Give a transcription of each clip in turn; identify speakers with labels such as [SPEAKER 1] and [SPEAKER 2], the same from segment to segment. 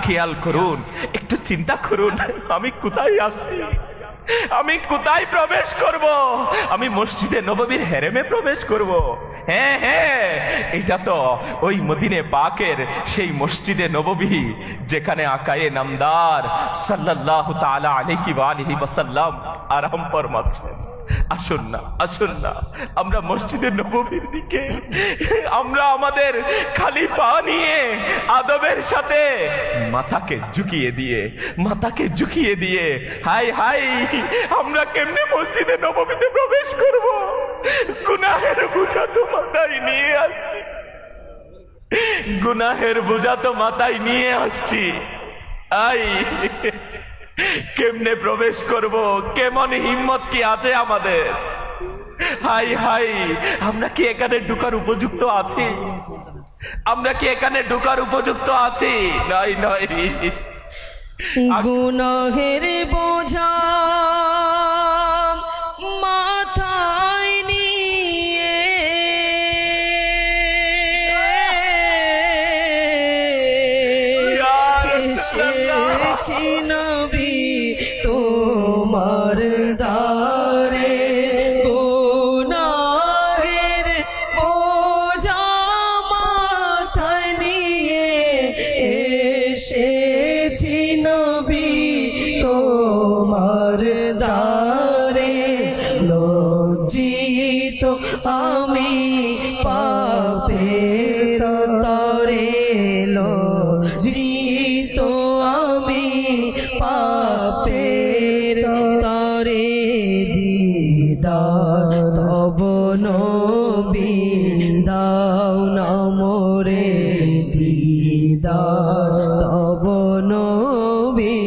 [SPEAKER 1] খেয়াল করুন, একটু চিন্তা করুন, আমি কোথায় আসছি, আমি কোথায় প্রবেশ করব? আমি মসজিদে নববীর হেরেমে প্রবেশ করব। হ্যাঁ হ্যাঁ, এটা তো ওই মদিনে পাকের সেই মসজিদে নববী যেখানে আকায়ে নামদার সাল্লাল্লাহু তাআলা আলাইহি ওয়া আলিহি ওয়াসাল্লাম আরাম ফরমাচ্ছেন। আসুন না, আসুন না, আমরা মসজিদে নববীর দিকে আমরা আমাদের খালি পা নিয়ে আদবের সাথে মাথাকে ঝুঁকিয়ে দিয়ে হাই হাই, আমরা কেমনে মসজিদে নববীতে প্রবেশ করব? গুনাহের বোঝা তো মাথায় নিয়ে আসছি, গুনাহের বোঝা তো মাথায় নিয়ে আসছি। আই কেমনে প্রবেশ করব? কেমন হিম্মত কি আছে আমাদের? হাই হাই, আমরা কি এখানে ঢোকার উপযুক্ত আছি? আমরা কি এখানে ঢোকার উপযুক্ত আছি? নয় নয়,
[SPEAKER 2] গুনাহের বোঝা মাথায় নিয়ে এসেছি নবী তোমার দ্বারে। গুনাহের বোঝা মাথায় নিয়ে এসেছি নবী তোমার দ্বারে। লজ্জিত আমি পাপের তরে, লজ্জিত আমি পাপের তরে। দিদার তব নবী দাও না মোরে, দিদার তব নবী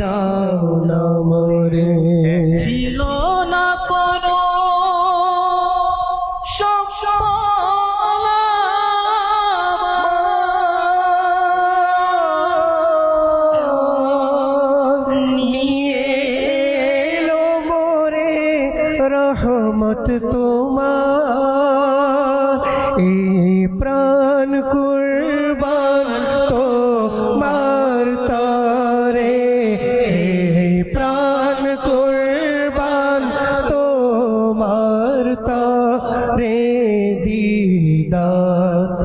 [SPEAKER 2] দাও না মোরে।
[SPEAKER 3] ছিল না কোনো
[SPEAKER 2] নিয়ে এলো মোরে রহমত তোমার, এই প্রাণ কুরবান তোমার তরে, এই প্রাণ কুরবান তোমার তরে। দিদার